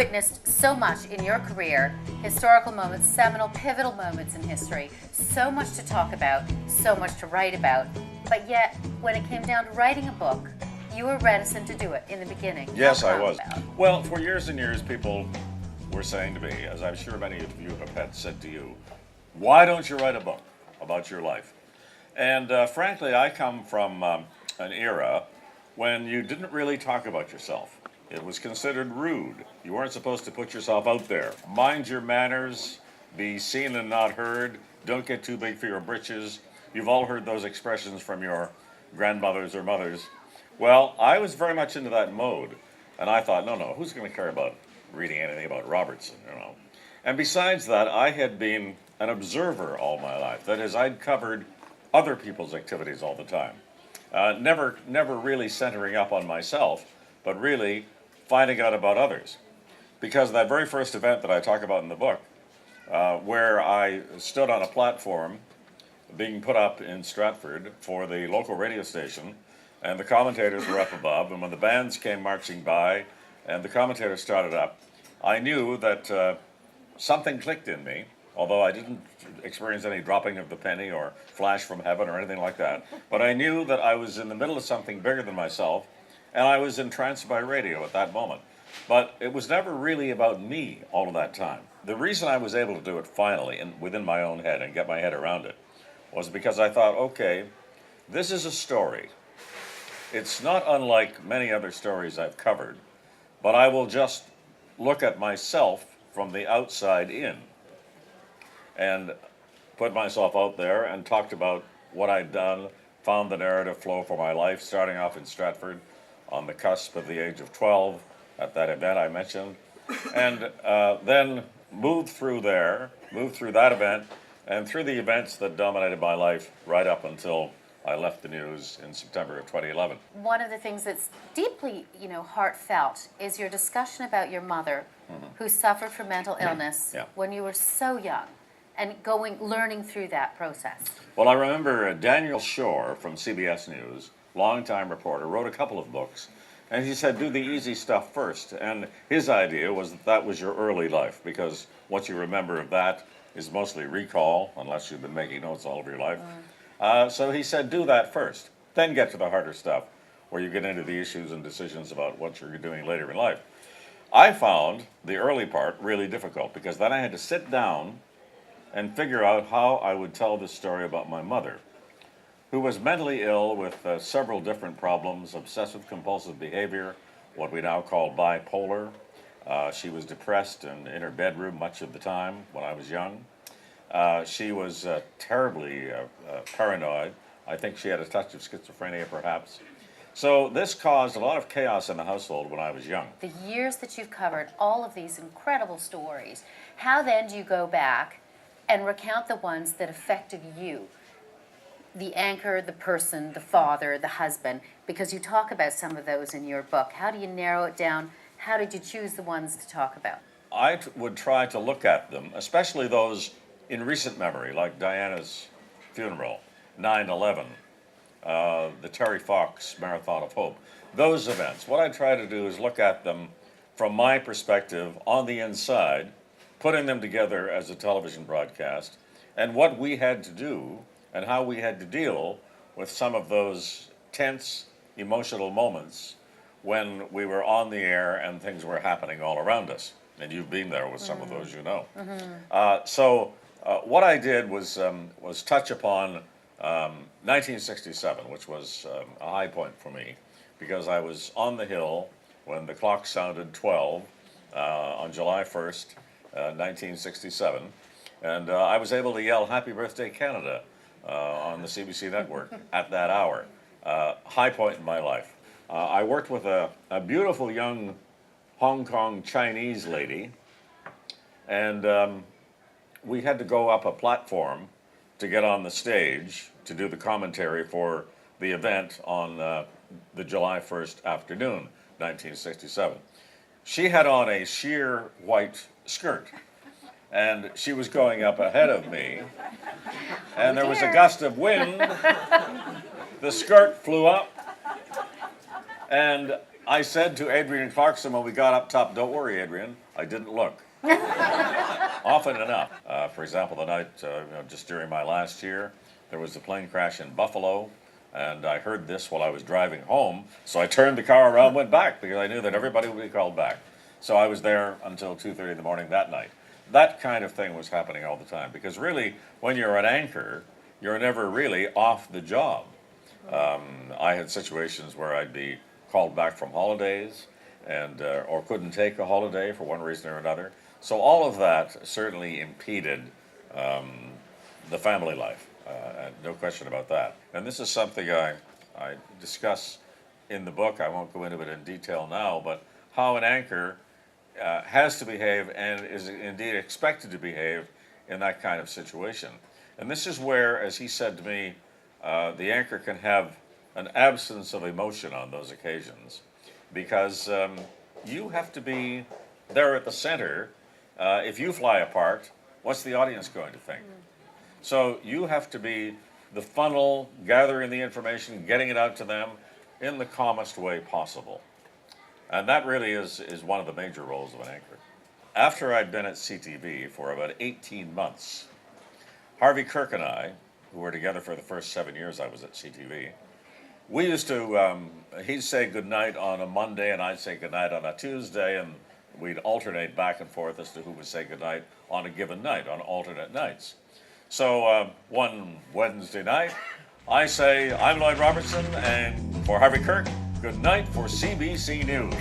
witnessed so much in your career, historical moments, seminal, pivotal moments in history, so much to talk about, so much to write about, but yet, when it came down to writing a book, you were reticent to do it in the beginning. Yes, I was. Well, for years and years, people were saying to me, as I'm sure many of you have had said to you, why don't you write a book about your life? And frankly, I come from an era when you didn't really talk about yourself. It was considered rude. You weren't supposed to put yourself out there. Mind your manners, be seen and not heard, don't get too big for your britches. You've all heard those expressions from your grandmothers or mothers. Well, I was very much into that mode, and I thought, no, who's going to care about reading anything about Robertson, And besides that, I had been an observer all my life. That is, I'd covered other people's activities all the time. Never really centering up on myself, but really finding out about others. Because that very first event that I talk about in the book, where I stood on a platform being put up in Stratford for the local radio station, and the commentators were up above, and when the bands came marching by and the commentators started up, I knew that something clicked in me, although I didn't experience any dropping of the penny or flash from heaven or anything like that. But I knew that I was in the middle of something bigger than myself, and I was entranced by radio at that moment. But it was never really about me all of that time. The reason I was able to do it finally, and within my own head, and get my head around it, was because I thought, okay, this is a story. It's not unlike many other stories I've covered, but I will just look at myself from the outside in and put myself out there and talked about what I'd done, found the narrative flow for my life, starting off in Stratford on the cusp of the age of 12 at that event I mentioned, and then moved through that event, and through the events that dominated my life right up until I left the news in September of 2011. One of the things that's deeply, heartfelt is your discussion about your mother, who suffered from mental illness when you were so young, and learning through that process. Well, I remember Daniel Shore from CBS News, longtime reporter, wrote a couple of books, and he said, do the easy stuff first. And his idea was that was your early life, because what you remember of that is mostly recall, unless you've been making notes all of your life. So he said, do that first, then get to the harder stuff, where you get into the issues and decisions about what you're doing later in life. I found the early part really difficult, because then I had to sit down and figure out how I would tell this story about my mother, who was mentally ill with several different problems, obsessive-compulsive behavior, what we now call bipolar. She was depressed and in her bedroom much of the time when I was young. She was terribly paranoid. I think she had a touch of schizophrenia, perhaps. So this caused a lot of chaos in the household when I was young. The years that you've covered all of these incredible stories, how then do you go back and recount the ones that affected you? The anchor, the person, the father, the husband, because you talk about some of those in your book. How do you narrow it down? How did you choose the ones to talk about? I would try to look at them, especially those in recent memory, like Diana's funeral, 9/11, the Terry Fox Marathon of Hope. Those events, what I try to do is look at them from my perspective on the inside, putting them together as a television broadcast, and what we had to do and how we had to deal with some of those tense, emotional moments when we were on the air and things were happening all around us. And you've been there with some of those, So what I did was touch upon 1967, which was a high point for me, because I was on the Hill when the clock sounded 12 on July 1st, 1967, and I was able to yell "Happy Birthday, Canada" on the CBC network at that hour. High point in my life. I worked with a beautiful young Hong Kong Chinese lady, and we had to go up a platform to get on the stage to do the commentary for the event on the July 1st afternoon, 1967. She had on a sheer white skirt, and she was going up ahead of me, and there was a gust of wind. The skirt flew up, and I said to Adrian Clarkson when we got up top, don't worry, Adrian, I didn't look. Often enough. For example, the night, just during my last year, there was a plane crash in Buffalo, and I heard this while I was driving home, so I turned the car around and went back because I knew that everybody would be called back. So I was there until 2:30 in the morning that night. That kind of thing was happening all the time because really, when you're an anchor, you're never really off the job. I had situations where I'd be called back from holidays and or couldn't take a holiday for one reason or another. So all of that certainly impeded the family life, and no question about that. And this is something I discuss in the book. I won't go into it in detail now, but how an anchor has to behave and is indeed expected to behave in that kind of situation. And this is where, as he said to me, the anchor can have an absence of emotion on those occasions because you have to be there at the center. If you fly apart, what's the audience going to think? So you have to be the funnel, gathering the information, getting it out to them in the calmest way possible. And that really is one of the major roles of an anchor. After I'd been at CTV for about 18 months, Harvey Kirk and I, who were together for the first 7 years I was at CTV, we used to, he'd say goodnight on a Monday and I'd say goodnight on a Tuesday, and we'd alternate back and forth as to who would say goodnight on a given night, on alternate nights. So one Wednesday night, I say, I'm Lloyd Robertson, and for Harvey Kirk, good night for CBC News.